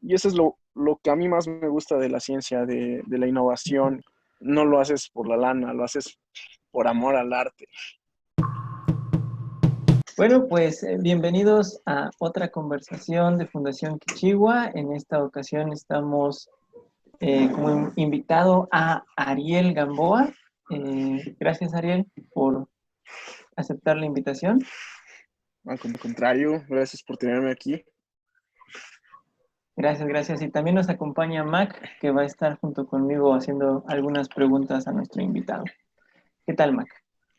Y eso es lo que a mí más me gusta de la ciencia, de la innovación. No lo haces por la lana, lo haces por amor al arte. Bueno, pues bienvenidos a otra conversación de Fundación Quichigua. En esta ocasión estamos como invitado a Ariel Gamboa. Gracias, Ariel, por aceptar la invitación. Al contrario, gracias por tenerme aquí. Gracias, gracias. Y también nos acompaña Mac, que va a estar junto conmigo haciendo algunas preguntas a nuestro invitado. ¿Qué tal, Mac?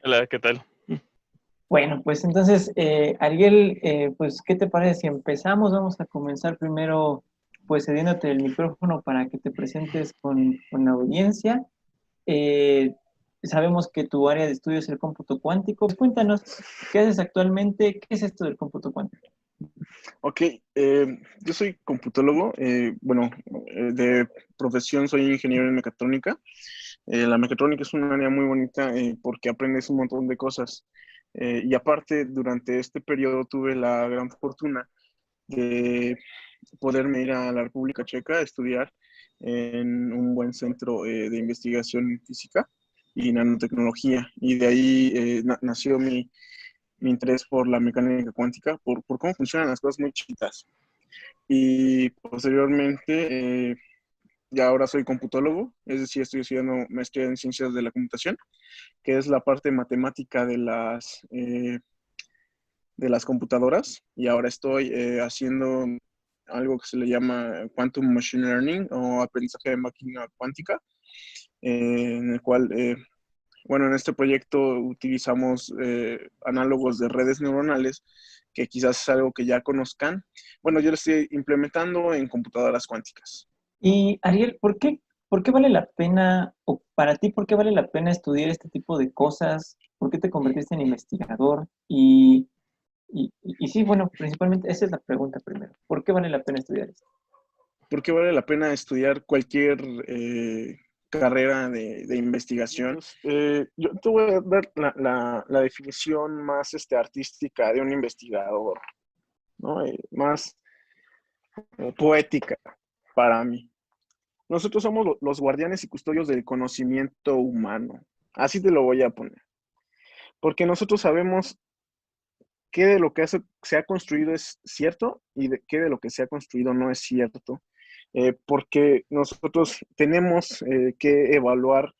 Hola, ¿qué tal? Bueno, pues entonces, Ariel, pues, ¿qué te parece si empezamos? Vamos a comenzar primero, pues, cediéndote el micrófono para que te presentes con la audiencia. Eh, Sabemos que tu área de estudio es el cómputo cuántico. Pues, cuéntanos, ¿qué haces actualmente? ¿Qué es esto del cómputo cuántico? Ok, yo soy computólogo, de profesión soy ingeniero en mecatrónica. La mecatrónica es un área muy bonita porque aprendes un montón de cosas. Y aparte, durante este periodo tuve la gran fortuna de poderme ir a la República Checa a estudiar en un buen centro de investigación física y nanotecnología. Y de ahí nació mi interés por la mecánica cuántica, por cómo funcionan las cosas muy chiquitas. Y posteriormente, ya ahora soy computólogo, es decir, estoy estudiando maestría en ciencias de la computación, que es la parte matemática de las computadoras. Y ahora estoy haciendo algo que se le llama Quantum Machine Learning o aprendizaje de máquina cuántica, en el cual bueno, en este proyecto utilizamos análogos de redes neuronales, que quizás es algo que ya conozcan. Bueno, yo lo estoy implementando en computadoras cuánticas. Y Ariel, ¿por qué vale la pena, o para ti, por qué vale la pena estudiar este tipo de cosas? ¿Por qué te convertiste en investigador? Y sí, bueno, principalmente esa es la pregunta primero. ¿Por qué vale la pena estudiar esto? ¿Por qué vale la pena estudiar cualquier carrera de investigación? Yo te voy a dar la definición más artística de un investigador, ¿no? Más poética para mí. Nosotros somos los guardianes y custodios del conocimiento humano. Así te lo voy a poner. Porque nosotros sabemos qué de lo que se ha construido es cierto y qué de lo que se ha construido no es cierto. Porque nosotros tenemos que evaluar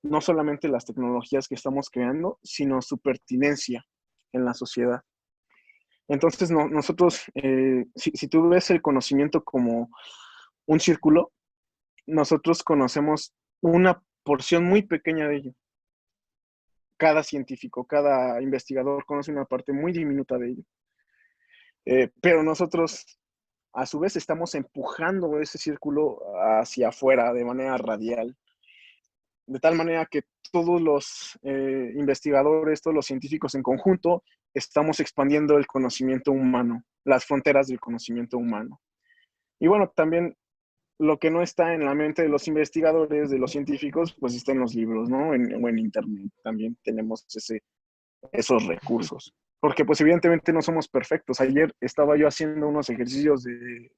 no solamente las tecnologías que estamos creando, sino su pertinencia en la sociedad. Entonces, nosotros, si tú ves el conocimiento como un círculo, nosotros conocemos una porción muy pequeña de ello. Cada científico, cada investigador conoce una parte muy diminuta de ello. Pero nosotros, a su vez, estamos empujando ese círculo hacia afuera de manera radial. De tal manera que todos los investigadores, todos los científicos en conjunto, estamos expandiendo el conocimiento humano, las fronteras del conocimiento humano. Y bueno, también lo que no está en la mente de los investigadores, de los científicos, pues está en los libros, ¿no? O en Internet también tenemos esos recursos. Porque pues evidentemente no somos perfectos. Ayer estaba yo haciendo unos ejercicios de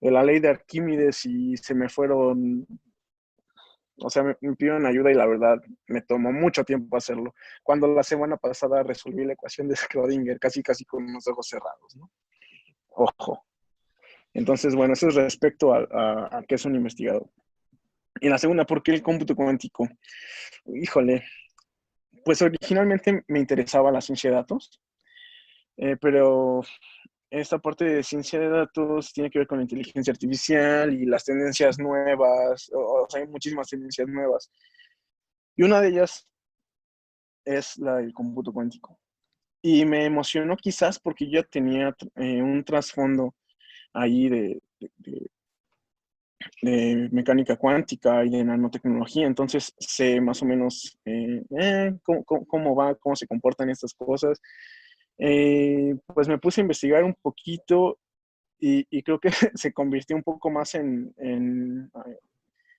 la ley de Arquímedes y se me fueron, o sea, me pidieron ayuda y la verdad me tomó mucho tiempo hacerlo. Cuando la semana pasada resolví la ecuación de Schrödinger casi con los ojos cerrados, ¿no? Ojo. Entonces, bueno, eso es respecto a qué es un investigador. Y la segunda, ¿por qué el cómputo cuántico? Híjole, pues originalmente me interesaba la ciencia de datos, pero esta parte de ciencia de datos tiene que ver con la inteligencia artificial y las tendencias nuevas, o sea, hay muchísimas tendencias nuevas. Y una de ellas es la del cómputo cuántico. Y me emocionó quizás porque yo tenía un trasfondo ahí de mecánica cuántica y de nanotecnología, entonces sé más o menos cómo va, cómo se comportan estas cosas. Pues me puse a investigar un poquito y creo que se convirtió un poco más en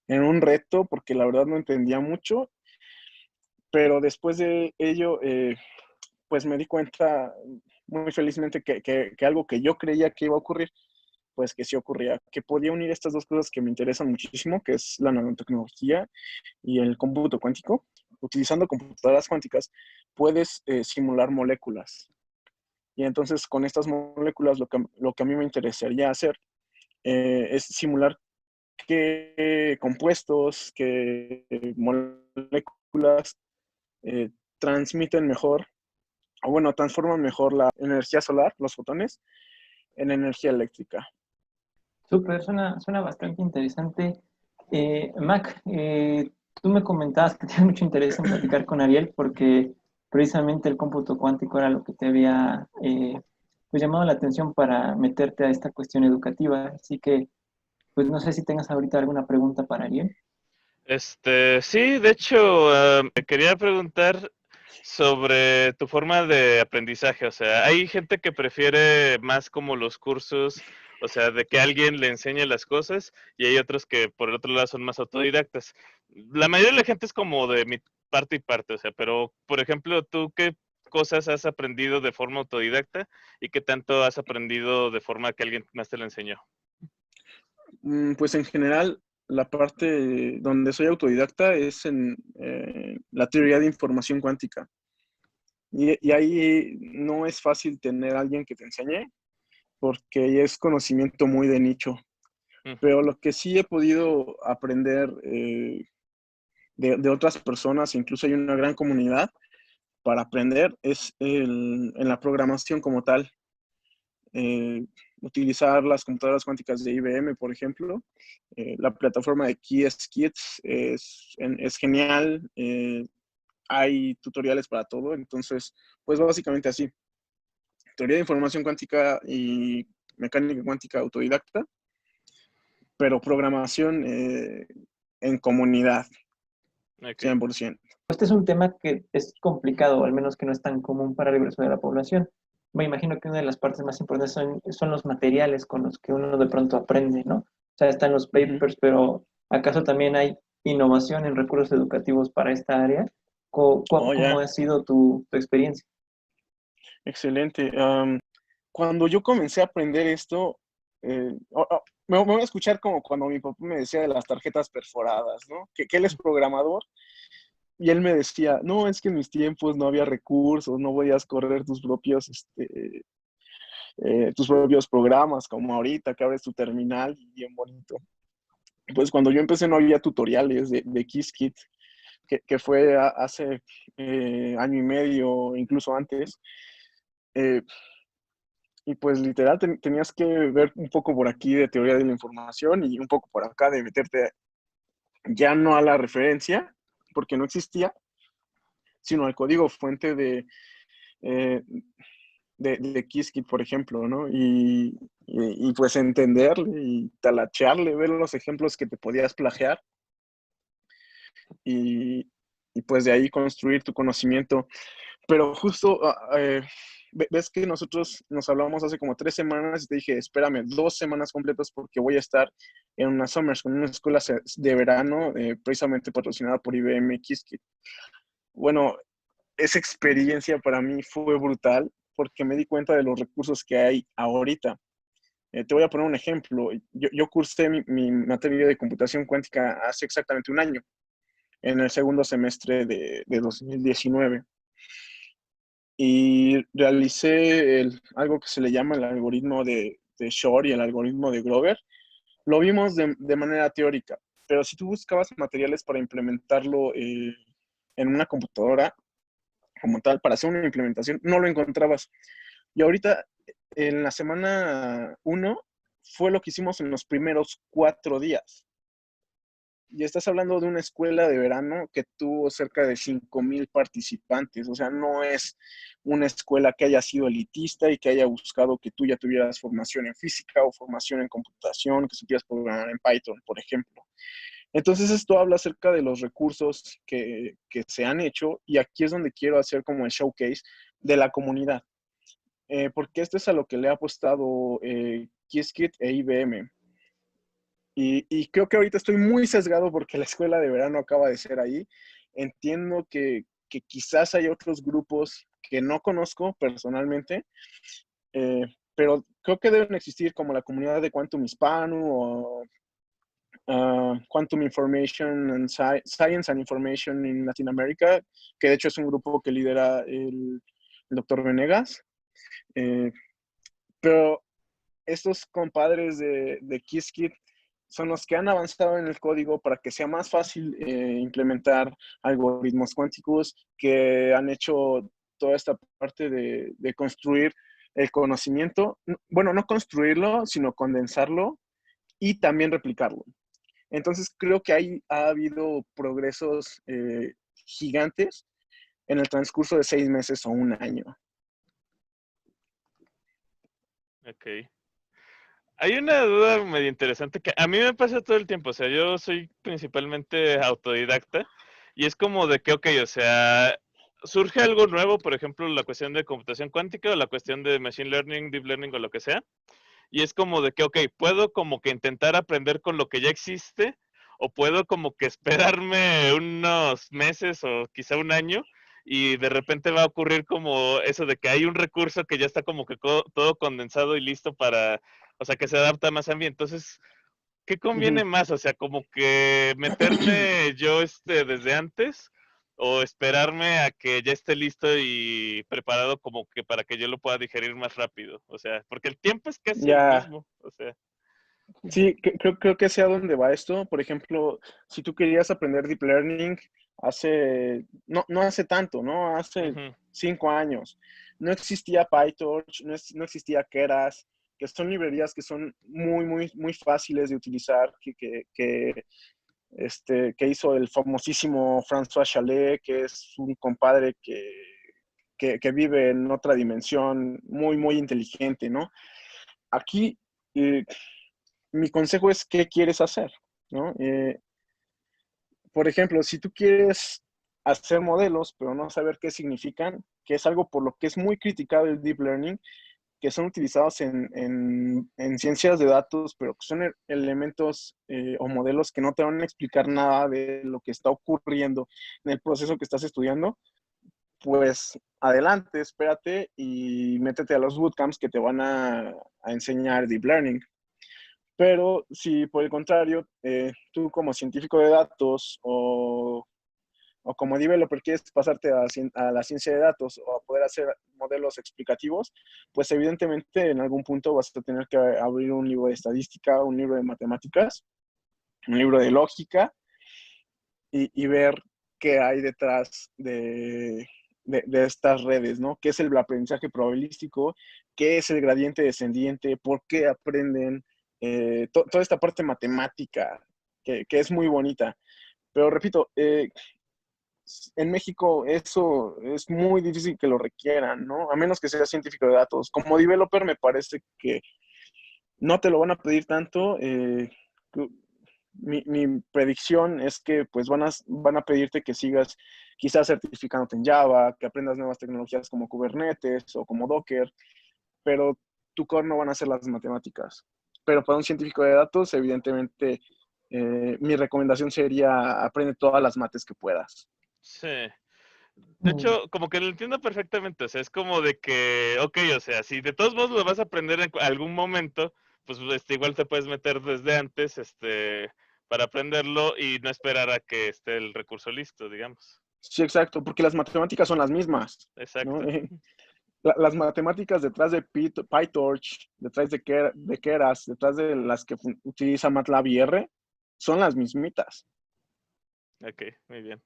un reto porque la verdad no entendía mucho, pero después de ello, pues me di cuenta muy felizmente que algo que yo creía que iba a ocurrir, pues que sí ocurría, que podía unir estas dos cosas que me interesan muchísimo, que es la nanotecnología y el cómputo cuántico. Utilizando computadoras cuánticas, puedes simular moléculas. Y entonces con estas moléculas lo que a mí me interesaría hacer es simular qué compuestos, qué moléculas transmiten mejor, o bueno, transforman mejor la energía solar, los fotones, en energía eléctrica. Súper, suena bastante interesante. Mac, tú me comentabas que tienes mucho interés en platicar con Ariel porque precisamente el cómputo cuántico era lo que te había pues llamado la atención para meterte a esta cuestión educativa. Así que, pues no sé si tengas ahorita alguna pregunta para Ariel. Sí, de hecho, me quería preguntar sobre tu forma de aprendizaje. O sea, hay gente que prefiere más como los cursos, o sea, de que alguien le enseñe las cosas, y hay otros que por el otro lado son más autodidactas. La mayoría de la gente es como de mi parte y parte, o sea, pero por ejemplo, ¿tú qué cosas has aprendido de forma autodidacta y qué tanto has aprendido de forma que alguien más te lo enseñó? Pues en general, la parte donde soy autodidacta es en la teoría de información cuántica. Y ahí no es fácil tener a alguien que te enseñe, porque es conocimiento muy de nicho. Mm. Pero lo que sí he podido aprender de otras personas, incluso hay una gran comunidad para aprender, es en la programación como tal. Eh, Utilizar las computadoras cuánticas de IBM, por ejemplo. La plataforma de Qiskit es genial. Hay tutoriales para todo. Entonces, pues básicamente así. Teoría de información cuántica y mecánica cuántica autodidacta, pero programación en comunidad, Ok. 100%. Este es un tema que es complicado, o al menos que no es tan común para el grueso de la población. Me imagino que una de las partes más importantes son los materiales con los que uno de pronto aprende, ¿no? O sea, están los papers, pero ¿acaso también hay innovación en recursos educativos para esta área? Oh, ¿Cómo ya, ha sido tu experiencia? excelente. Cuando yo comencé a aprender esto, me voy a escuchar como cuando mi papá me decía de las tarjetas perforadas, ¿no? Que él es programador y él me decía, no, es que en mis tiempos no había recursos, no podías correr tus propios programas como ahorita, que abres tu terminal y bien bonito. Pues cuando yo empecé no había tutoriales de Qiskit, que fue hace año y medio, incluso antes. Eh, y pues literal tenías que ver un poco por aquí de teoría de la información y un poco por acá de meterte ya no a la referencia, porque no existía, sino al código fuente eh, de Qiskit, por ejemplo, ¿no? Y pues entenderle y talachearle, ver los ejemplos que te podías plagiar y, y pues de ahí construir tu conocimiento. Pero justo, ves que nosotros nos hablamos hace como 3 semanas y te dije, espérame, 2 semanas completas porque voy a estar en una Summers, con una escuela de verano, precisamente patrocinada por IBM Qiskit. Bueno, esa experiencia para mí fue brutal porque me di cuenta de los recursos que hay ahorita. Te voy a poner un ejemplo. Yo cursé mi materia de computación cuántica hace exactamente un año, en el segundo semestre de 2019. Y realicé algo que se le llama el algoritmo de Shor y el algoritmo de Grover. Lo vimos de manera teórica, pero si tú buscabas materiales para implementarlo en una computadora como tal, para hacer una implementación, no lo encontrabas. Y ahorita, en la semana 1, fue lo que hicimos en los primeros 4 días. Y estás hablando de una escuela de verano que tuvo cerca de 5,000 participantes. O sea, no es una escuela que haya sido elitista y que haya buscado que tú ya tuvieras formación en física o formación en computación, que supieras programar en Python, por ejemplo. Entonces, esto habla acerca de los recursos que se han hecho y aquí es donde quiero hacer como el showcase de la comunidad. Porque esto es a lo que le ha apostado Qiskit e IBM. Y creo que ahorita estoy muy sesgado porque la escuela de verano acaba de ser ahí. Entiendo que quizás hay otros grupos que no conozco personalmente, pero creo que deben existir como la comunidad de Quantum Hispano o Quantum Information and Science and Information in Latin America, que de hecho es un grupo que lidera el doctor Venegas. Pero estos compadres de Qiskit son los que han avanzado en el código para que sea más fácil implementar algoritmos cuánticos, que han hecho toda esta parte de construir el conocimiento. Bueno, no construirlo, sino condensarlo y también replicarlo. Entonces creo que ha habido progresos gigantes en el transcurso de 6 meses o un año. Ok. Hay una duda medio interesante que a mí me pasa todo el tiempo. O sea, yo soy principalmente autodidacta y es como de que, ok, o sea, surge algo nuevo, por ejemplo, la cuestión de computación cuántica o la cuestión de machine learning, deep learning o lo que sea. Y es como de que, ok, puedo como que intentar aprender con lo que ya existe o puedo como que esperarme unos meses o quizá un año y de repente va a ocurrir como eso de que hay un recurso que ya está como que todo condensado y listo para, o sea, que se adapta más a mí. Entonces, ¿qué conviene más? O sea, como que meterme yo desde antes o esperarme a que ya esté listo y preparado como que para que yo lo pueda digerir más rápido. O sea, porque el tiempo es casi el mismo. O sea, Sí, creo que sea donde va esto. Por ejemplo, si tú querías aprender Deep Learning no hace tanto, ¿no? Hace ujú, 5 años, no existía PyTorch, no existía Keras, que son librerías que son muy, muy, muy fáciles de utilizar, que hizo el famosísimo François Chalet, que es un compadre que vive en otra dimensión, muy, muy inteligente, ¿no? Aquí, mi consejo es qué quieres hacer, ¿no? Por ejemplo, si tú quieres hacer modelos, pero no saber qué significan, que es algo por lo que es muy criticado el deep learning, que son utilizados en ciencias de datos, pero que son elementos o modelos que no te van a explicar nada de lo que está ocurriendo en el proceso que estás estudiando, pues adelante, espérate y métete a los bootcamps que te van a enseñar deep learning. Pero si por el contrario, tú como científico de datos o como developer quieres pasarte a la ciencia de datos o a poder hacer modelos explicativos, pues evidentemente en algún punto vas a tener que abrir un libro de estadística, un libro de matemáticas, un libro de lógica y ver qué hay detrás de estas redes, ¿no? ¿Qué es el aprendizaje probabilístico? ¿Qué es el gradiente descendiente? ¿Por qué aprenden? Toda esta parte matemática que es muy bonita. Pero repito, en México eso es muy difícil que lo requieran, ¿no? A menos que seas científico de datos. Como developer me parece que no te lo van a pedir tanto. Mi predicción es que pues van a pedirte que sigas quizás certificándote en Java, que aprendas nuevas tecnologías como Kubernetes o como Docker, pero tu core no van a ser las matemáticas. Pero para un científico de datos, evidentemente, mi recomendación sería aprende todas las mates que puedas. sí. De hecho, como que lo entiendo perfectamente, o sea, es como de que, ok, o sea, si de todos modos lo vas a aprender en algún momento, pues igual te puedes meter desde antes, para aprenderlo y no esperar a que esté el recurso listo, digamos. Sí, exacto, porque las matemáticas son las mismas, ¿no? Exacto. Las matemáticas detrás de PyTorch, detrás de Keras, detrás de las que utiliza MATLAB y R, son las mismitas. Ok, muy bien.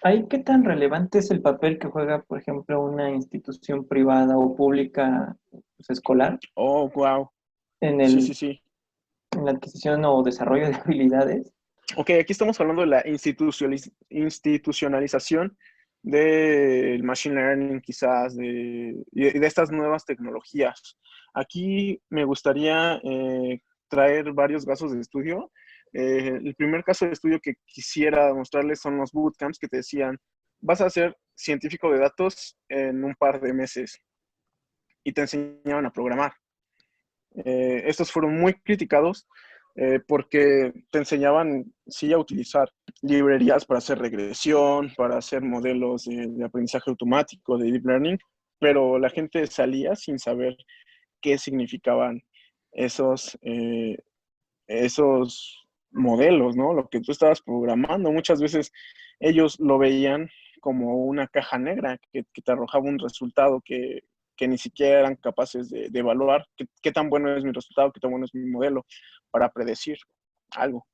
¿Ahí qué tan relevante es el papel que juega, por ejemplo, una institución privada o pública, pues, escolar Oh, wow. en Sí, sí, el, sí. en la adquisición o desarrollo de habilidades? Ok, aquí estamos hablando de la institucionalización del machine learning, quizás, y de estas nuevas tecnologías. Aquí me gustaría traer varios casos de estudio. El primer caso de estudio que quisiera mostrarles son los bootcamps que te decían, vas a ser científico de datos en un par de meses y te enseñaban a programar. Estos fueron muy criticados porque te enseñaban, sí, a utilizar librerías para hacer regresión, para hacer modelos de aprendizaje automático, de deep learning, pero la gente salía sin saber qué significaban esos modelos, ¿no? Lo que tú estabas programando. Muchas veces ellos lo veían como una caja negra que te arrojaba un resultado que ni siquiera eran capaces de evaluar qué tan bueno es mi resultado, qué tan bueno es mi modelo para predecir algo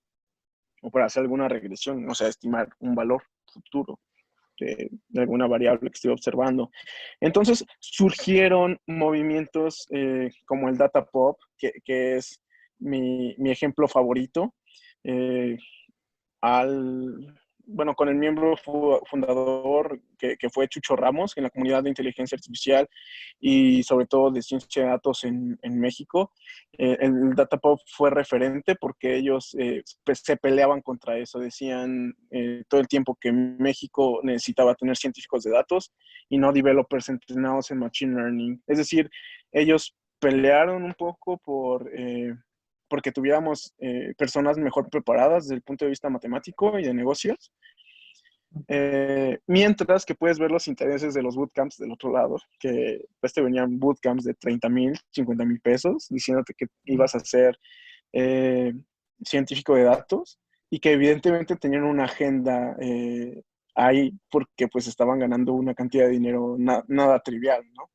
o para hacer alguna regresión, o sea, estimar un valor futuro de alguna variable que estoy observando. Entonces surgieron movimientos como el Data Pop, que es mi ejemplo favorito, eh, bueno, con el miembro fundador que fue Chucho Ramos en la comunidad de inteligencia artificial y sobre todo de ciencia de datos en México. El Datapop fue referente porque ellos pues, se peleaban contra eso. Decían todo el tiempo que México necesitaba tener científicos de datos y no developers entrenados en Machine Learning. Es decir, ellos pelearon un poco porque tuviéramos personas mejor preparadas desde el punto de vista matemático y de negocios. Mientras que puedes ver los intereses de los bootcamps del otro lado, que pues te venían bootcamps de 30,000, 50,000 pesos, diciéndote que ibas a ser científico de datos y que evidentemente tenían una agenda ahí porque pues estaban ganando una cantidad de dinero nada trivial, ¿no?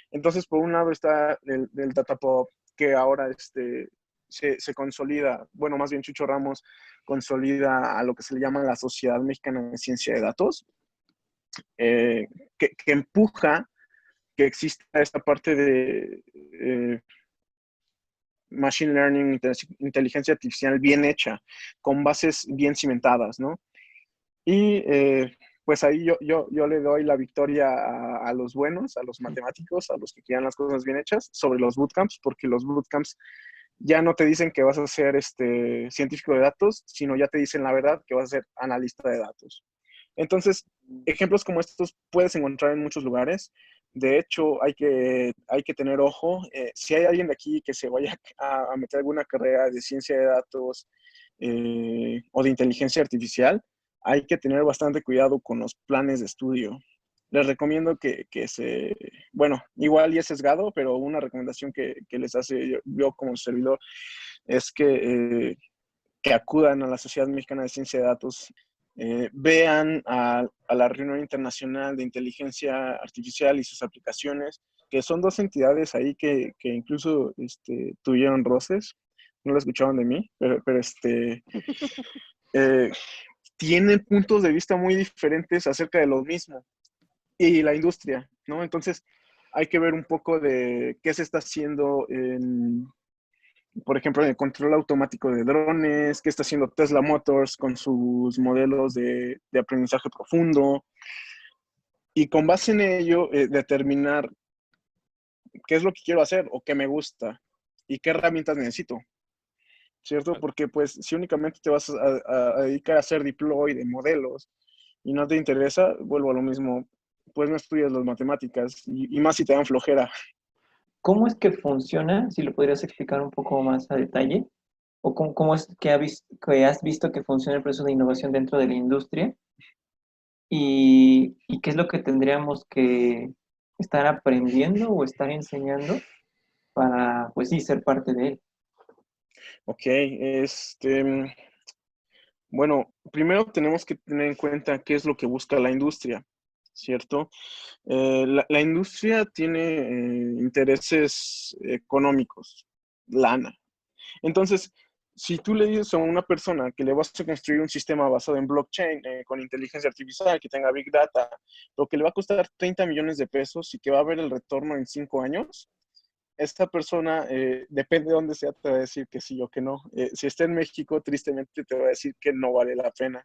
Entonces, por un lado está el Datapop, que ahora se consolida, bueno, más bien Chucho Ramos consolida a lo que se le llama la Sociedad Mexicana de Ciencia de Datos, que empuja que exista esta parte de Machine Learning, inteligencia artificial bien hecha, con bases bien cimentadas, ¿no? Y pues ahí yo le doy la victoria a los buenos, a los matemáticos, a los que quieran las cosas bien hechas, sobre los bootcamps, porque los bootcamps ya no te dicen que vas a ser científico de datos, sino ya te dicen la verdad que vas a ser analista de datos. Entonces, ejemplos como estos puedes encontrar en muchos lugares. De hecho, hay que tener ojo. Si hay alguien de aquí que se vaya a meter alguna carrera de ciencia de datos o de inteligencia artificial, hay que tener bastante cuidado con los planes de estudio. Les recomiendo bueno, igual y es sesgado, pero una recomendación que les hace yo como servidor es que acudan a la Sociedad Mexicana de Ciencia de Datos, vean a la Reunión Internacional de Inteligencia Artificial y sus aplicaciones, que son dos entidades ahí que incluso tuvieron roces, no lo escuchaban de mí, pero eh, tienen puntos de vista muy diferentes acerca de lo mismo y la industria, ¿no? Entonces, hay que ver un poco de qué se está haciendo por ejemplo, en el control automático de drones, qué está haciendo Tesla Motors con sus modelos de aprendizaje profundo, y con base en ello, determinar qué es lo que quiero hacer o qué me gusta y qué herramientas necesito, ¿cierto? Porque pues si únicamente te vas a dedicar a hacer deploy de modelos y no te interesa, vuelvo a lo mismo, pues no estudias las matemáticas y más si te dan flojera. ¿Cómo es que funciona? Si lo podrías explicar un poco más a detalle. ¿O cómo es que, que has visto que funciona el proceso de innovación dentro de la industria? ¿Y qué es lo que tendríamos que estar aprendiendo o estar enseñando para, pues sí, ser parte de él? Ok, bueno, primero tenemos que tener en cuenta qué es lo que busca la industria, ¿cierto? La industria tiene intereses económicos, lana. Entonces, si tú le dices a una persona que le vas a construir un sistema basado en blockchain, con inteligencia artificial, que tenga big data, lo que le va a costar 30 millones de pesos y que va a ver el retorno en 5 años, esta persona, depende de dónde sea, te va a decir que sí o que no. Si está en México, tristemente te va a decir que no vale la pena.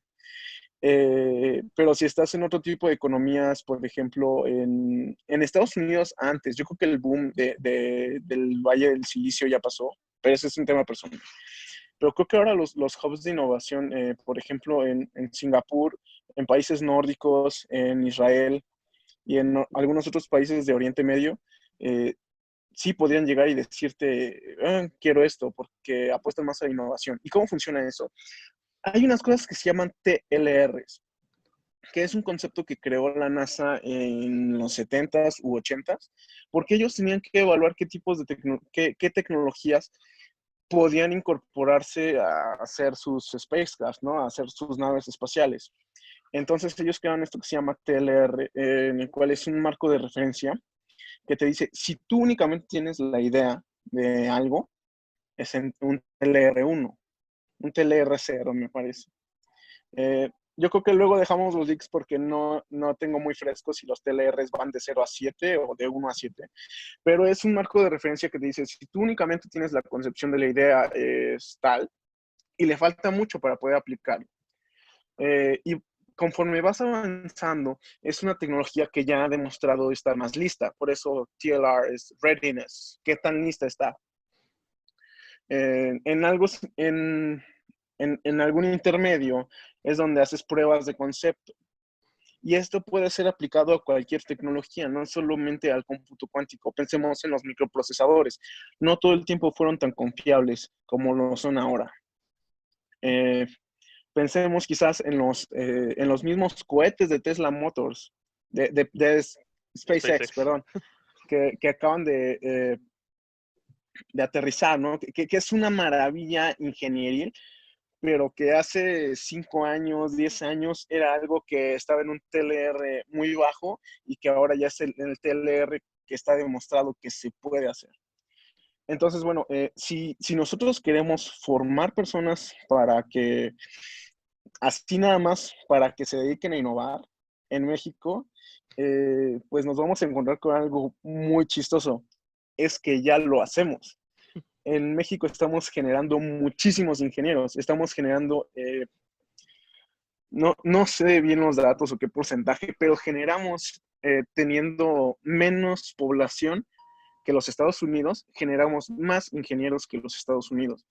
Pero si estás en otro tipo de economías, por ejemplo, en Estados Unidos antes, yo creo que el boom del Valle del Silicio ya pasó, pero ese es un tema personal. Pero creo que ahora los hubs de innovación, por ejemplo, en Singapur, en países nórdicos, en Israel y en algunos otros países de Oriente Medio, sí podrían llegar y decirte, quiero esto, porque apuestan más a la innovación. ¿Y cómo funciona eso? Hay unas cosas que se llaman TLRs. que es un concepto que creó la NASA en los 70s u 80s, porque ellos tenían que evaluar qué tipos de qué tecnologías podían incorporarse a hacer sus spacecraft, ¿no? A hacer sus naves espaciales. Entonces ellos crearon esto que se llama TLR, en el cual es un marco de referencia que te dice, si tú únicamente tienes la idea de algo, es en un TLR1, un TLR0 me parece. Yo creo que luego dejamos los leaks porque no tengo muy frescos si los TLRs van de 0 a 7 o de 1 a 7, pero es un marco de referencia que te dice, si tú únicamente tienes la concepción de la idea es tal, y le falta mucho para poder aplicarlo. Y conforme vas avanzando, es una tecnología que ya ha demostrado estar más lista, por eso TLR es readiness, qué tan lista está. En algo, en algún intermedio es donde haces pruebas de concepto. Y esto puede ser aplicado a cualquier tecnología, no solamente al cómputo cuántico. Pensemos en los microprocesadores. No todo el tiempo fueron tan confiables como lo son ahora. Pensemos quizás en los mismos cohetes de Tesla Motors, de SpaceX, perdón, que acaban de aterrizar, ¿no? Que es una maravilla ingenieril, pero que hace 5 años, 10 años era algo que estaba en un TLR muy bajo y que ahora ya es el TLR que está demostrado que se puede hacer. Entonces, bueno, si nosotros queremos formar personas para que, así nada más, para que se dediquen a innovar en México, pues nos vamos a encontrar con algo muy chistoso. Es que ya lo hacemos. En México estamos generando muchísimos ingenieros, estamos generando, no sé bien los datos o qué porcentaje, pero generamos, teniendo menos población que los Estados Unidos, generamos más ingenieros que los Estados Unidos.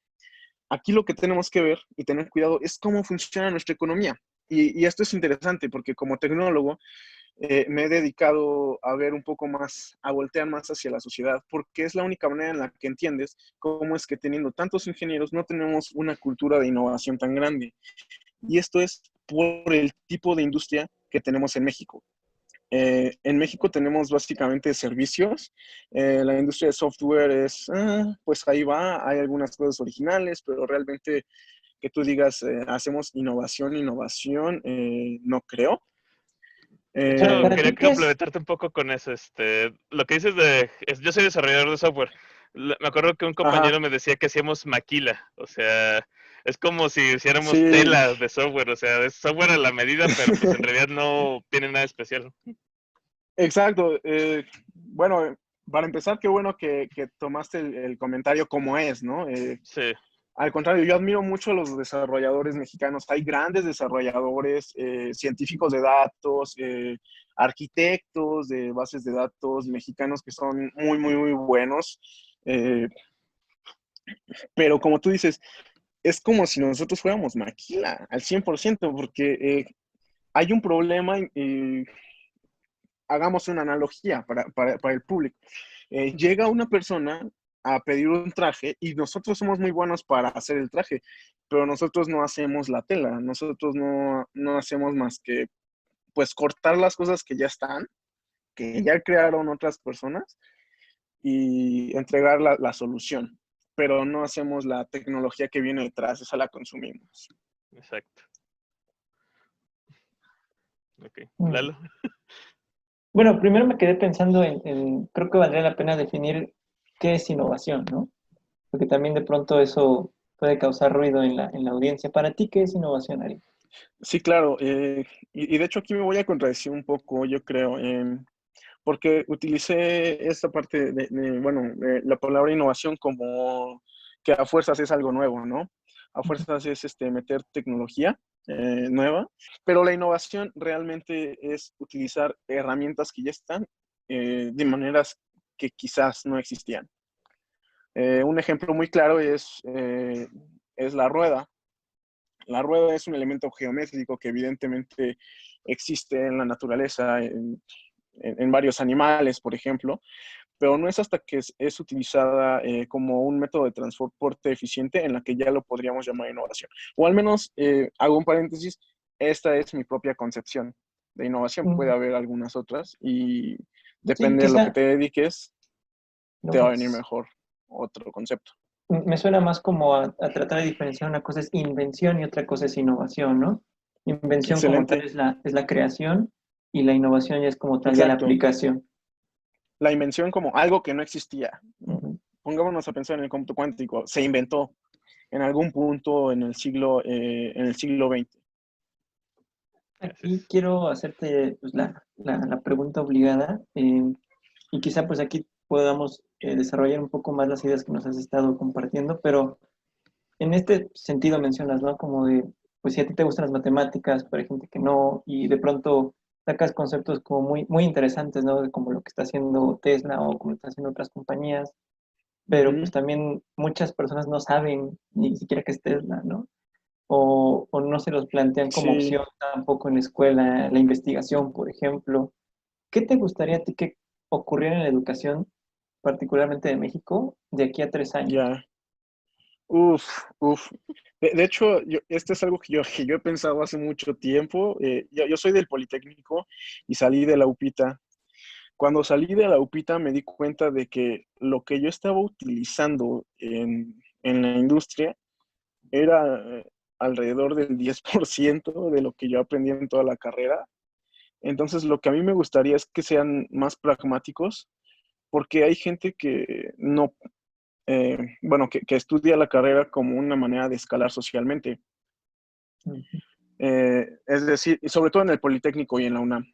Aquí lo que tenemos que ver y tener cuidado es cómo funciona nuestra economía. Y esto es interesante porque como tecnólogo, me he dedicado a ver un poco más, a voltear más hacia la sociedad, porque es la única manera en la que entiendes cómo es que teniendo tantos ingenieros no tenemos una cultura de innovación tan grande. Y esto es por el tipo de industria que tenemos en México. En México tenemos básicamente servicios. La industria de software es, pues ahí va, hay algunas cosas originales, pero realmente que tú digas, hacemos innovación, no creo. De hecho, Para quería ti, ¿qué es? complementarte un poco con eso. Lo que dices yo soy desarrollador de software. Me acuerdo que un Ajá, compañero me decía que hacíamos maquila, o sea, es como si hiciéramos sí, tela de software, o sea, es software a la medida, pero pues en realidad no tiene nada especial. exacto. Bueno, para empezar, qué bueno que tomaste el comentario como es, ¿no? Sí, Al contrario, yo admiro mucho a los desarrolladores mexicanos. Hay grandes desarrolladores, científicos de datos, arquitectos de bases de datos mexicanos que son muy, muy, muy buenos. Eh, pero como tú dices, es como si nosotros fuéramos maquila al 100%, porque hay un problema, hagamos una analogía para el público. Llega una persona a pedir un traje y nosotros somos muy buenos para hacer el traje, pero nosotros no hacemos la tela, nosotros no hacemos más que pues cortar las cosas que ya están, que ya crearon otras personas y entregar la solución, pero no hacemos la tecnología que viene detrás, esa la consumimos. exacto. Ok, Mm. Lalo. Bueno, primero me quedé pensando creo que valdría la pena definir qué es innovación, ¿no? Porque también de pronto eso puede causar ruido en la audiencia. Para ti, ¿qué es innovación, Ari? Sí, claro, y de hecho aquí me voy a contradecir un poco, yo creo, porque utilicé esta parte bueno, la palabra innovación como que a fuerzas es algo nuevo, ¿no? A fuerzas es meter tecnología nueva, pero la innovación realmente es utilizar herramientas que ya están de maneras que quizás no existían. Un ejemplo muy claro es la rueda. La rueda es un elemento geométrico que evidentemente existe en la naturaleza, en varios animales, por ejemplo, pero no es hasta que es utilizada como un método de transporte eficiente en la que ya lo podríamos llamar innovación. O al menos, hago un paréntesis, esta es mi propia concepción. De innovación puede haber algunas otras y Sí, depende de lo que quizá te dediques, lo te va a venir más, mejor otro concepto. me suena más como a tratar de diferenciar una cosa es invención y otra cosa es innovación, ¿no? Invención como tal Excelente, es la creación y la innovación ya es como tal ya la exacto. aplicación. La invención como algo que no existía. Ujú. Pongámonos a pensar en el cómputo cuántico. Se inventó en algún punto en el siglo XX. Aquí Gracias. quiero hacerte pues, la pregunta obligada y quizá pues aquí podamos desarrollar un poco más las ideas que nos has estado compartiendo, pero en este sentido mencionas, ¿no? Como de, pues si a ti te gustan las matemáticas, pero hay gente que no, y de pronto sacas conceptos como muy interesantes, ¿no? De como lo que está haciendo Tesla o como lo están haciendo otras compañías, pero pues Ujú. también muchas personas no saben ni siquiera qué es Tesla, ¿no? O no se los plantean como Sí, opción tampoco en la escuela, la investigación, por ejemplo. ¿Qué te gustaría a ti que ocurriera en la educación, particularmente de México, de aquí a 3 años? ya. Uf, uf. De hecho, este es algo que yo he pensado hace mucho tiempo. Yo soy del Politécnico y salí de la UPITA. Cuando salí de la UPITA me di cuenta de que lo que yo estaba utilizando en la industria era alrededor del 10% de lo que yo aprendí en toda la carrera. Entonces, lo que a mí me gustaría es que sean más pragmáticos, porque hay gente que no, bueno, que estudia la carrera como una manera de escalar socialmente. Ujú. Es decir, y sobre todo en el Politécnico y en la UNAM.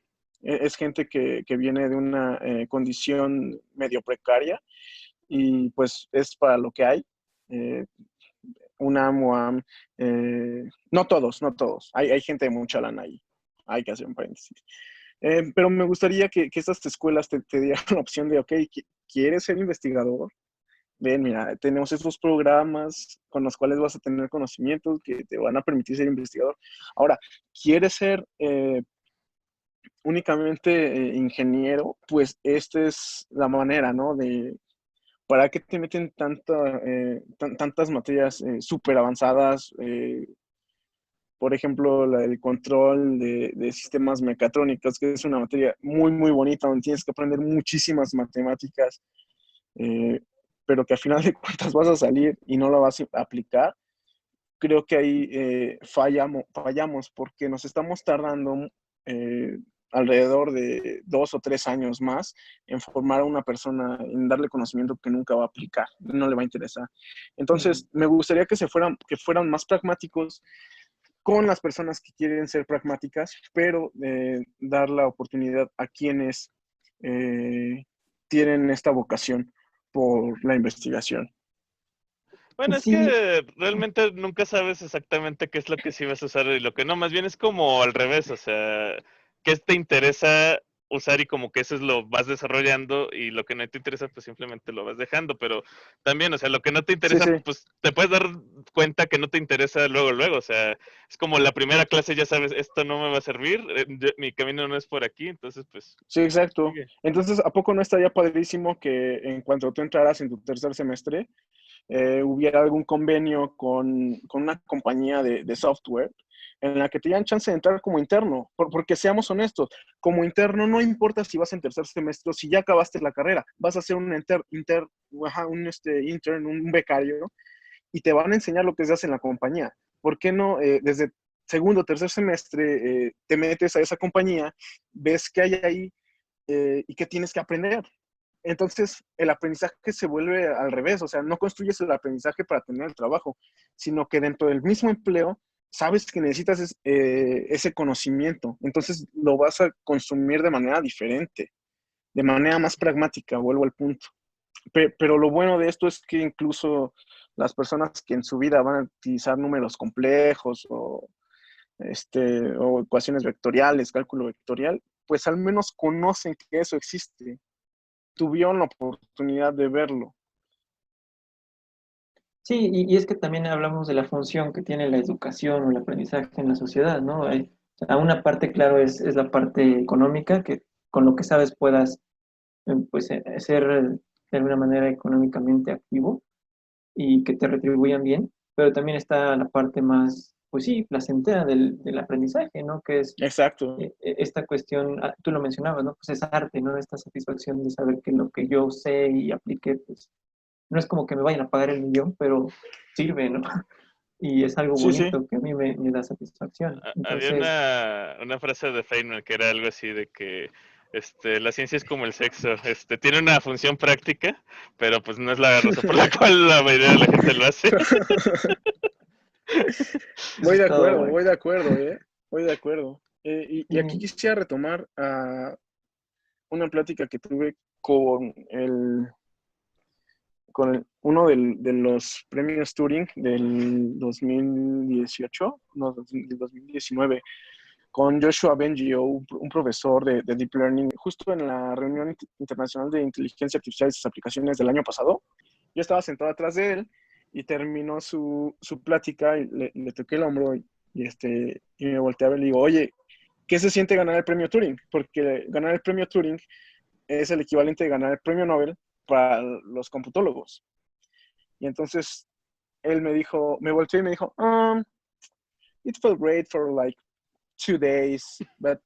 Es gente que viene de una condición medio precaria y pues es para lo que hay. Eh, UNAM, UAM, no todos, no todos. Hay gente de mucha lana ahí. Hay que hacer un paréntesis. Pero me gustaría que estas escuelas te dieran la opción de, ok, ¿quieres ser investigador? Ven, mira, tenemos estos programas con los cuales vas a tener conocimientos que te van a permitir ser investigador. Ahora, ¿quieres ser únicamente ingeniero? Pues esta es la manera, ¿no? ¿Para qué te meten tantas materias súper avanzadas? Por ejemplo, el control de sistemas mecatrónicos, que es una materia muy bonita, donde tienes que aprender muchísimas matemáticas, eh, pero que al final de cuentas vas a salir y no la vas a aplicar. Creo que ahí fallamos porque nos estamos tardando eh, alrededor de 2 o 3 años más en formar a una persona, en darle conocimiento que nunca va a aplicar, no le va a interesar. Mm. Entonces, me gustaría que fueran más pragmáticos con las personas que quieren ser pragmáticas, pero dar la oportunidad a quienes eh, tienen esta vocación por la investigación. Bueno, es Sí, que realmente nunca sabes exactamente qué es lo que sí vas a usar y lo que no. Más bien es como al revés, o sea, qué te interesa usar y como que eso es lo vas desarrollando y lo que no te interesa pues simplemente lo vas dejando, pero también, o sea, lo que no te Sí, interesa sí, pues te puedes dar cuenta que no te interesa luego, o sea, es como la primera clase ya sabes, esto no me va a servir, mi camino no es por aquí, entonces pues sí, exacto. sigue. Entonces, ¿a poco no estaría padrísimo que en cuanto tú entraras en tu tercer semestre, hubiera algún convenio con una compañía de software en la que te dieran chance de entrar como interno? Porque seamos honestos, como interno no importa si vas en tercer semestre o si ya acabaste la carrera, vas a ser un intern, un becario, y te van a enseñar lo que se hace en la compañía. ¿Por qué no desde segundo o tercer semestre te metes a esa compañía, ves qué hay ahí y qué tienes que aprender? Entonces, el aprendizaje se vuelve al revés, o sea, no construyes el aprendizaje para tener el trabajo, sino que dentro del mismo empleo sabes que necesitas ese conocimiento, entonces lo vas a consumir de manera diferente, de manera más pragmática, vuelvo al punto. Pero lo bueno de esto es que incluso las personas que en su vida van a utilizar números complejos o ecuaciones vectoriales, cálculo vectorial, pues al menos conocen que eso existe, tuvieron la oportunidad de verlo. sí, y es que también hablamos de la función que tiene la educación o el aprendizaje en la sociedad, ¿no? O sea, una parte, claro, es la parte económica, que con lo que sabes puedas, pues, ser de alguna manera económicamente activo y que te retribuyan bien, pero también está la parte más pues sí, placentera del aprendizaje, ¿no? Que es Exacto. esta cuestión, tú lo mencionabas, ¿no? Pues es arte, ¿no? Esta satisfacción de saber que lo que yo sé y apliqué, pues no es como que me vayan a pagar el millón, pero sirve, ¿no? Y es algo Sí, sí. bonito que a mí me da satisfacción. Había Entonces, una frase de Feynman que era algo así de que la ciencia es como el sexo, tiene una función práctica, pero pues no es la razón por la cual la mayoría de la gente lo hace. eso es todo, güey. voy de acuerdo, voy de acuerdo. Y aquí Sí. quisiera retomar una plática que tuve con uno de los premios Turing del 2018, no, del 2019, con Joshua Bengio, un profesor de Deep Learning, justo en la reunión internacional de inteligencia artificial y sus aplicaciones del año pasado. Yo estaba sentado atrás de él y terminó su plática y le toqué el hombro y me volteé a ver y le digo, oye, ¿qué se siente ganar el premio Turing? Porque ganar el premio Turing es el equivalente de ganar el premio Nobel para los computólogos. Y entonces él me volteó y me dijo, it felt great for like 2 days, but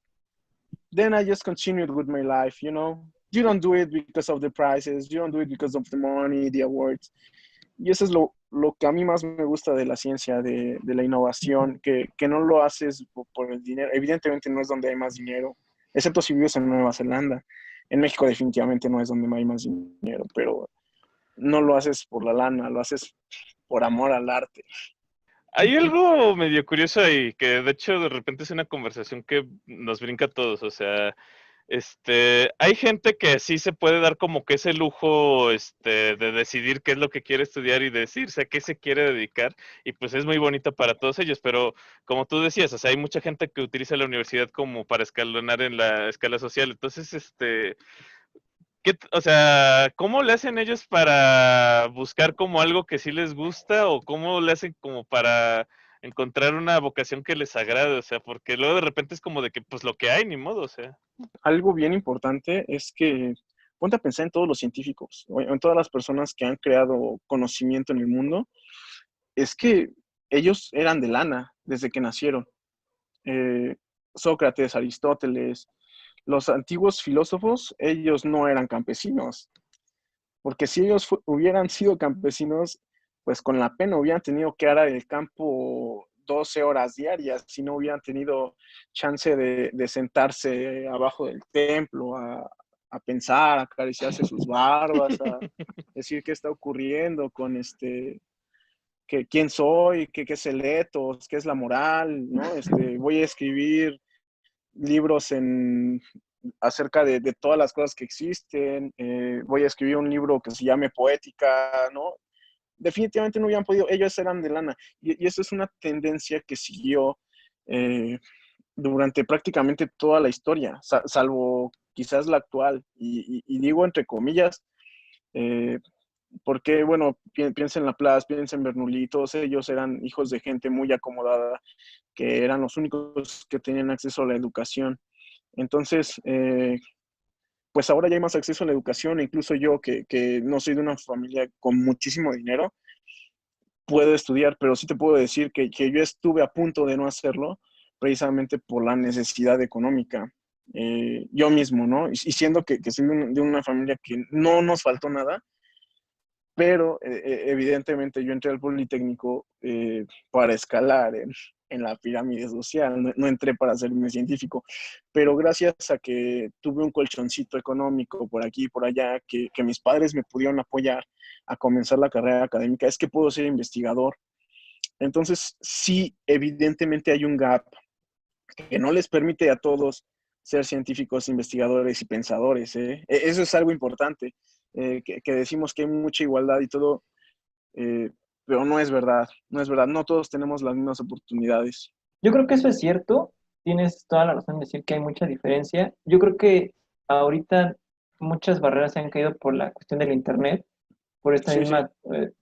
then I just continued with my life, you know. You don't do it because of the prizes, you don't do it because of the money, the awards. Y eso es lo que a mí más me gusta de la ciencia, de la innovación, que no lo haces por el dinero. Evidentemente no es donde hay más dinero, excepto si vives en Nueva Zelanda. En México definitivamente no es donde hay más dinero, pero no lo haces por la lana, lo haces por amor al arte. Hay algo medio curioso ahí, que de hecho de repente es una conversación que nos brinca a todos, o sea, hay gente que sí se puede dar como que ese lujo, de decidir qué es lo que quiere estudiar y decirse a qué se quiere dedicar, y pues es muy bonito para todos ellos, pero como tú decías, o sea, hay mucha gente que utiliza la universidad como para escalonar en la escala social, entonces, o sea, ¿cómo le hacen ellos para buscar como algo que sí les gusta o cómo le hacen como para encontrar una vocación que les agrade? O sea, porque luego de repente es como de que pues lo que hay, ni modo, o sea. Algo bien importante es que ponte a pensar en todos los científicos, en todas las personas que han creado conocimiento en el mundo, es que ellos eran de lana desde que nacieron. Eh, Sócrates, Aristóteles, los antiguos filósofos, ellos no eran campesinos, porque si ellos hubieran sido campesinos, pues con la pena hubieran tenido que arar el campo 12 horas diarias, si no hubieran tenido chance de sentarse abajo del templo a pensar, a acariciarse sus barbas, a decir qué está ocurriendo con quién soy, qué es el etos, qué es la moral, ¿no? Voy a escribir libros acerca de todas las cosas que existen, voy a escribir un libro que se llame Poética, ¿no? Definitivamente no hubieran podido, ellos eran de lana. Y eso es una tendencia que siguió durante prácticamente toda la historia, salvo quizás la actual. Y digo entre comillas, porque, bueno, piensa en Laplace, piensa en Bernoulli, todos ellos eran hijos de gente muy acomodada, que eran los únicos que tenían acceso a la educación. Entonces, pues ahora ya hay más acceso a la educación, e incluso yo, que no soy de una familia con muchísimo dinero, puedo estudiar, pero sí te puedo decir que yo estuve a punto de no hacerlo precisamente por la necesidad económica. Yo mismo, ¿no? Y siendo que soy de una familia que no nos faltó nada, pero evidentemente yo entré al Politécnico para escalar en la pirámide social, no entré para hacerme científico, pero gracias a que tuve un colchoncito económico por aquí y por allá, que mis padres me pudieron apoyar a comenzar la carrera académica, es que puedo ser investigador. Entonces, sí, evidentemente hay un gap que no les permite a todos ser científicos, investigadores y pensadores. Eso es algo importante, que decimos que hay mucha igualdad y todo, pero no es verdad, no es verdad, no todos tenemos las mismas oportunidades. Yo creo que eso es cierto, tienes toda la razón en decir que hay mucha diferencia. Yo creo que ahorita muchas barreras se han caído por la cuestión del Internet, por esta Sí, sí, misma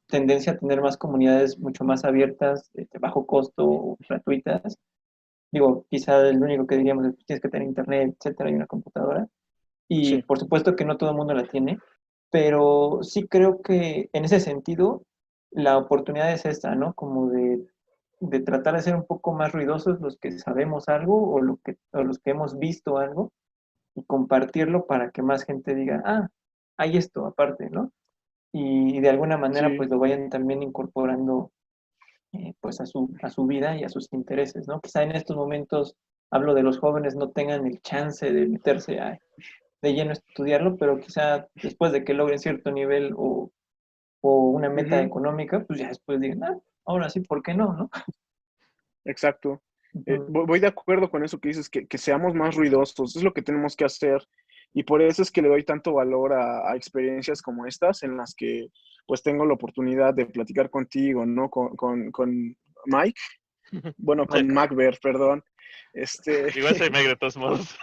tendencia a tener más comunidades mucho más abiertas, de bajo costo, gratuitas. Digo, quizá el único que diríamos es que tienes que tener Internet, etcétera, y una computadora. Y sí. por supuesto que no todo el mundo la tiene, pero sí creo que en ese sentido la oportunidad es esta, ¿no? Como de de tratar de ser un poco más ruidosos los que sabemos algo o los que hemos visto algo y compartirlo para que más gente diga, ah, hay esto aparte, ¿no? Y de alguna manera Sí. pues lo vayan también incorporando pues a su vida y a sus intereses, ¿no? Quizá en estos momentos, hablo de los jóvenes, no tengan el chance de meterse de lleno a estudiarlo, pero quizá después de que logren cierto nivel o una meta Ujú, económica, pues ya después digan, ah, ahora sí, ¿por qué no, no? exacto. Ujú. Voy de acuerdo con eso que dices, que seamos más ruidosos, es lo que tenemos que hacer. Y por eso es que le doy tanto valor a experiencias como estas, en las que pues tengo la oportunidad de platicar contigo, ¿no? Con Mike, bueno, con Macbert, perdón. Igual soy Meg de todos modos.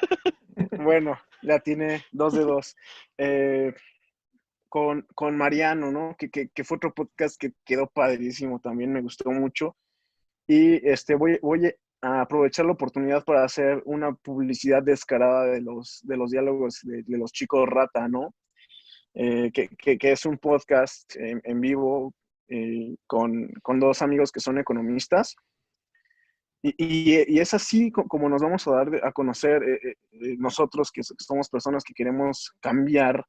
Bueno, la tiene 2 de 2. Con Mariano, ¿no? Que fue otro podcast que quedó padrísimo, también me gustó mucho. Y voy a aprovechar la oportunidad para hacer una publicidad descarada de los diálogos de los chicos rata, ¿no? Que es un podcast en vivo con 2 amigos que son economistas. Y es así como nos vamos a dar a conocer nosotros que somos personas que queremos cambiar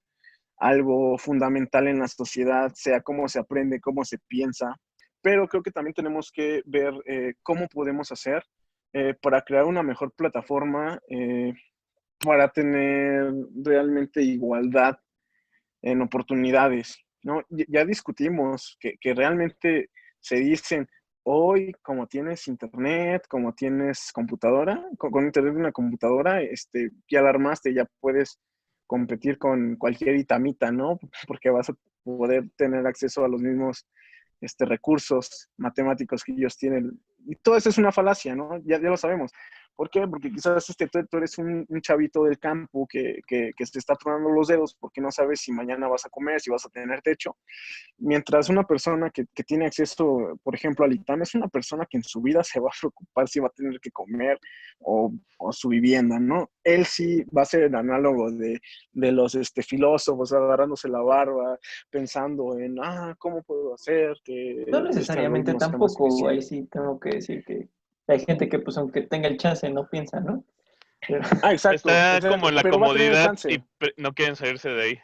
algo fundamental en la sociedad, sea cómo se aprende, cómo se piensa, pero creo que también tenemos que ver cómo podemos hacer para crear una mejor plataforma para tener realmente igualdad en oportunidades, ¿no? Ya discutimos que realmente se dicen, hoy como tienes internet, como tienes computadora, con internet de una computadora, ya la armaste, ya puedes competir con cualquier itamita, ¿no? Porque vas a poder tener acceso a los mismos recursos matemáticos que ellos tienen. Y todo eso es una falacia, ¿no? Ya lo sabemos. ¿Por qué? Porque quizás tú eres un chavito del campo que se está tronando los dedos porque no sabes si mañana vas a comer, si vas a tener techo. Mientras una persona que tiene acceso, por ejemplo, al ITAM, es una persona que en su vida se va a preocupar si va a tener que comer o su vivienda, ¿no? Él sí va a ser el análogo de los filósofos agarrándose la barba, pensando en, ¿cómo puedo hacer que No este necesariamente algoritmo sea más tampoco, ahí eficiente? sí tengo que decir que hay gente que pues aunque tenga el chance no piensa, ¿no? Pero, Exacto, Está como en la pero va a tener el comodidad y chance. no quieren salirse de ahí.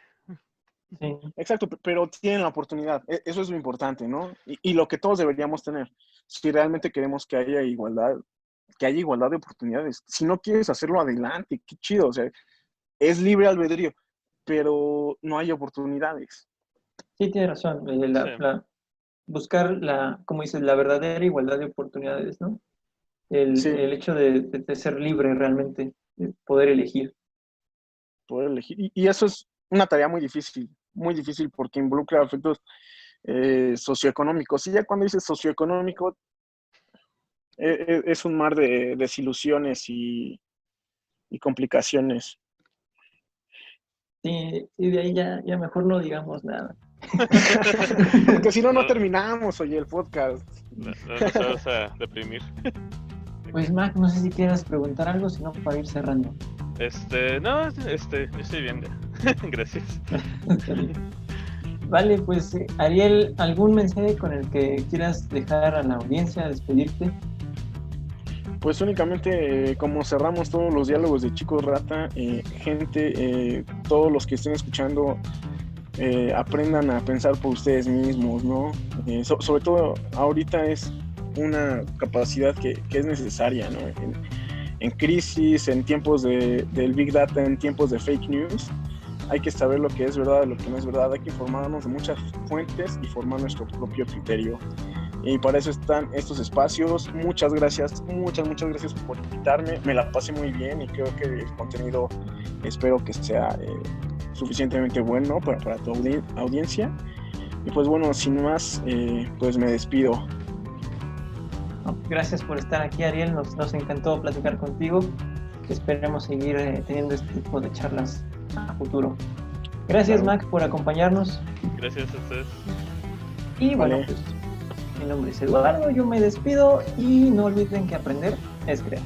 sí. Exacto, pero tienen la oportunidad. Eso es lo importante, ¿no? Y lo que todos deberíamos tener. Si realmente queremos que haya igualdad de oportunidades. Si no quieres hacerlo, adelante, qué chido. O sea, es libre albedrío, pero no hay oportunidades. Sí, tiene razón. Sí. Buscar como dices, la verdadera igualdad de oportunidades, ¿no? Sí, El hecho de ser libre realmente, de poder elegir. poder elegir. Y eso es una tarea muy difícil porque involucra efectos socioeconómicos. Y ya cuando dices socioeconómico, es un mar de desilusiones y complicaciones. Sí, y de ahí ya mejor no digamos nada. Porque si no, no No, terminamos, oye, el podcast. no nos vamos a deprimir. Pues Mac, no sé si quieras preguntar algo, sino para ir cerrando. No, yo estoy bien ya. Gracias. Vale, pues Ariel, ¿algún mensaje con el que quieras dejar a la audiencia, despedirte? Pues únicamente, como cerramos todos los diálogos de Chicos Rata, gente, todos los que estén escuchando, aprendan a pensar por ustedes mismos, ¿no? Sobre todo ahorita es una capacidad que es necesaria, ¿no? En crisis, en tiempos del Big Data, en tiempos de fake news, hay que saber lo que es verdad, lo que no es verdad, hay que informarnos de muchas fuentes y formar nuestro propio criterio. Y para eso están estos espacios. Muchas gracias por invitarme. Me la pasé muy bien y creo que el contenido espero que sea suficientemente bueno para tu audiencia. Y pues bueno, sin más, pues me despido. Gracias por estar aquí, Ariel. Nos encantó platicar contigo. Esperemos seguir teniendo este tipo de charlas a futuro. Gracias, Claro. Mac, por acompañarnos. Gracias a ustedes. Y bueno, Vale. pues mi nombre es Eduardo, yo me despido y no olviden que aprender es crear.